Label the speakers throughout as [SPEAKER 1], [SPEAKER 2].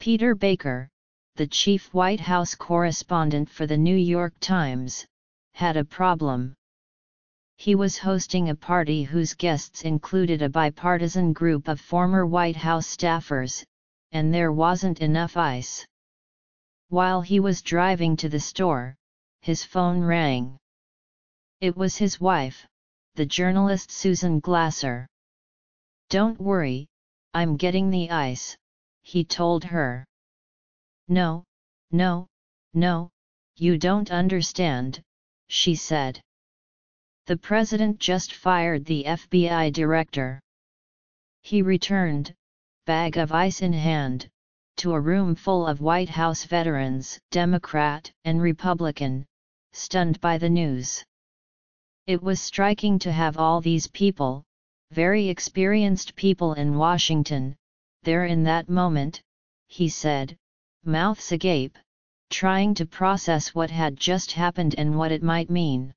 [SPEAKER 1] Peter Baker, the chief White House correspondent for the New York Times, had a problem. He was hosting a party whose guests included a bipartisan group of former White House staffers, and there wasn't enough ice. While he was driving to the store, his phone rang. It was his wife, the journalist Susan Glasser. "Don't worry, I'm getting the ice," he told her. "No, no, no, you don't understand," she said. "The president just fired the FBI director." He returned, bag of ice in hand, to a room full of White House veterans, Democrat and Republican, stunned by the news. It was striking to have all these people, very experienced people in Washington, there in that moment, he said, mouths agape, trying to process what had just happened and what it might mean.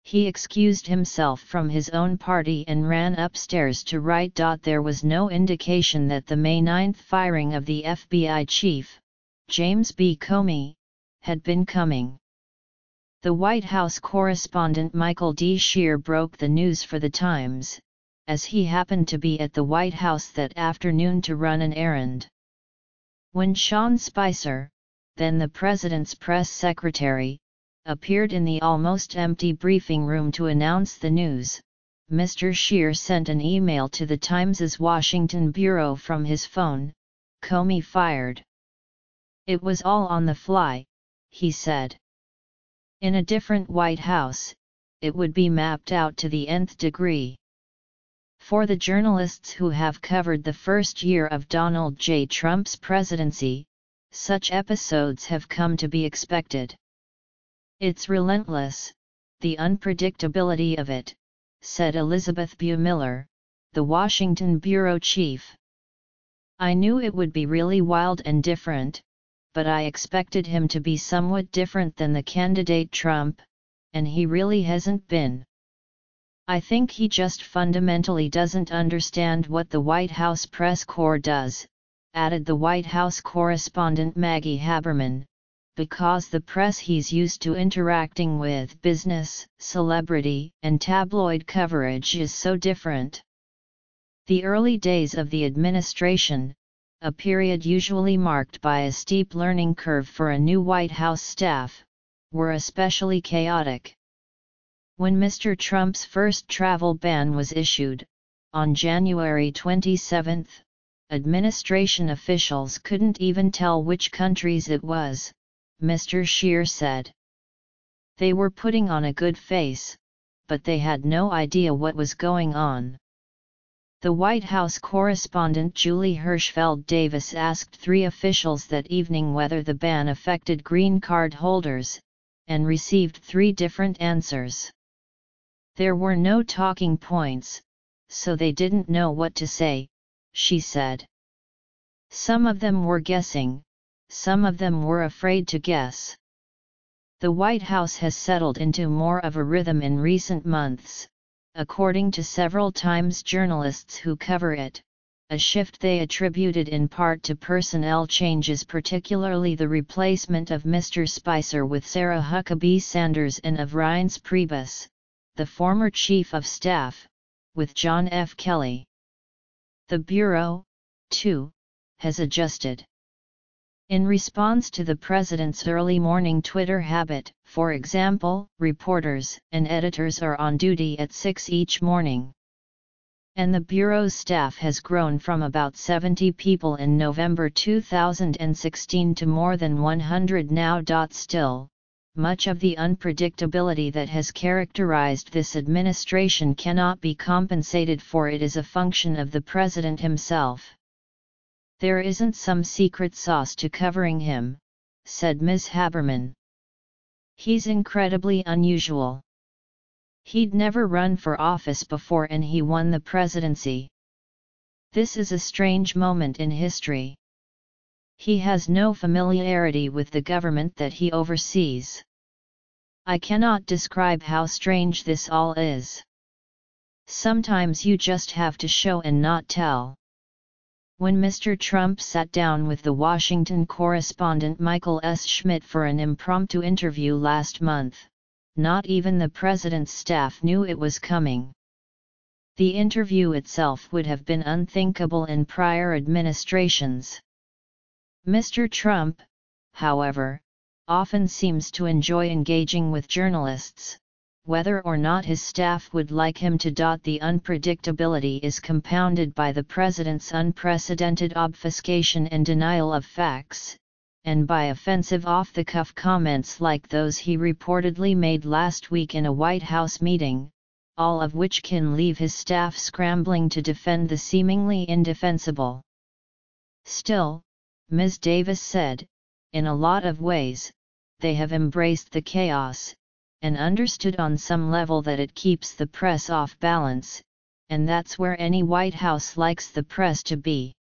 [SPEAKER 1] He excused himself from his own party and ran upstairs to write. There was no indication that the May 9 firing of the FBI chief, James B. Comey, had been coming. The White House correspondent Michael D. Shear broke the news for the Times, as he happened to be at the White House that afternoon to run an errand. When Sean Spicer, then the president's press secretary, appeared in the almost empty briefing room to announce the news, Mr. Shear sent an email to the Times's Washington bureau from his phone: "Comey fired." "It was all on the fly," he said. In a different White House, it would be mapped out to the nth degree. For the journalists who have covered the first year of Donald J. Trump's presidency, such episodes have come to be expected. "It's relentless, the unpredictability of it," said Elizabeth Buemiller, the Washington bureau chief. "I knew it would be really wild and different, but I expected him to be somewhat different than the candidate Trump, and he really hasn't been. I think he just fundamentally doesn't understand what the White House press corps does," added the White House correspondent Maggie Haberman, "because the press he's used to interacting with, business, celebrity, and tabloid coverage, is so different." The early days of the administration, a period usually marked by a steep learning curve for a new White House staff, were especially chaotic. When Mr. Trump's first travel ban was issued, on January 27, administration officials couldn't even tell which countries it was, Mr. Shear said. They were putting on a good face, but they had no idea what was going on. The White House correspondent Julie Hirschfeld Davis asked 3 officials that evening whether the ban affected green card holders, and received 3 different answers. There were no talking points, so they didn't know what to say, she said. Some of them were guessing, some of them were afraid to guess. The White House has settled into more of a rhythm in recent months, according to several Times journalists who cover it, a shift they attributed in part to personnel changes, particularly the replacement of Mr. Spicer with Sarah Huckabee Sanders and of Reince Priebus, the former chief of staff, with John F. Kelly. The Bureau, too, has adjusted. In response to the president's early morning Twitter habit, for example, reporters and editors are on duty at 6 each morning. And the Bureau's staff has grown from about 70 people in November 2016 to more than 100 now. Still, much of the unpredictability that has characterized this administration cannot be compensated for. It is a function of the president himself. There isn't some secret sauce to covering him, said Ms. Haberman. He's incredibly unusual. He'd never run for office before and he won the presidency. This is a strange moment in history. He has no familiarity with the government that he oversees. I cannot describe how strange this all is. Sometimes you just have to show and not tell. When Mr. Trump sat down with the Washington correspondent Michael S. Schmidt for an impromptu interview last month, not even the president's staff knew it was coming. The interview itself would have been unthinkable in prior administrations. Mr. Trump, however, often seems to enjoy engaging with journalists. Whether or not his staff would like him to. The unpredictability is compounded by the president's unprecedented obfuscation and denial of facts, and by offensive off-the-cuff comments like those he reportedly made last week in a White House meeting, all of which can leave his staff scrambling to defend the seemingly indefensible. Still, Ms. Davis said, in a lot of ways, they have embraced the chaos, and understood on some level that it keeps the press off balance, and that's where any White House likes the press to be.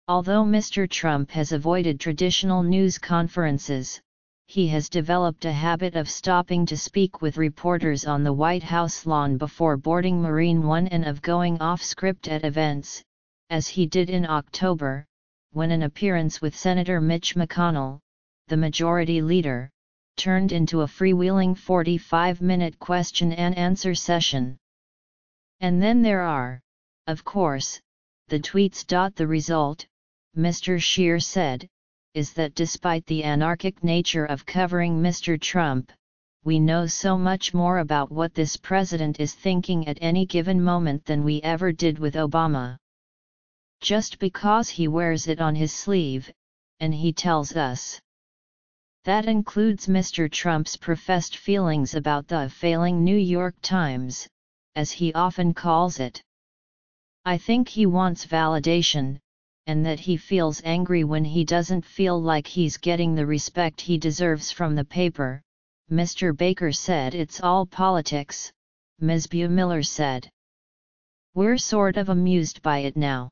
[SPEAKER 1] Although Mr. Trump has avoided traditional news conferences, he has developed a habit of stopping to speak with reporters on the White House lawn before boarding Marine One and of going off-script at events, as he did in October, when an appearance with Senator Mitch McConnell, the majority leader, turned into a freewheeling 45-minute question-and-answer session. And then there are, of course, the tweets. The result, Mr. Scheer said, is that despite the anarchic nature of covering Mr. Trump, we know so much more about what this president is thinking at any given moment than we ever did with Obama. Just because he wears it on his sleeve, and he tells us. That includes Mr. Trump's professed feelings about the failing New York Times, as he often calls it. I think he wants validation, and that he feels angry when he doesn't feel like he's getting the respect he deserves from the paper. Mr. Baker said it's all politics, Ms. Buemiller said. We're sort of amused by it now.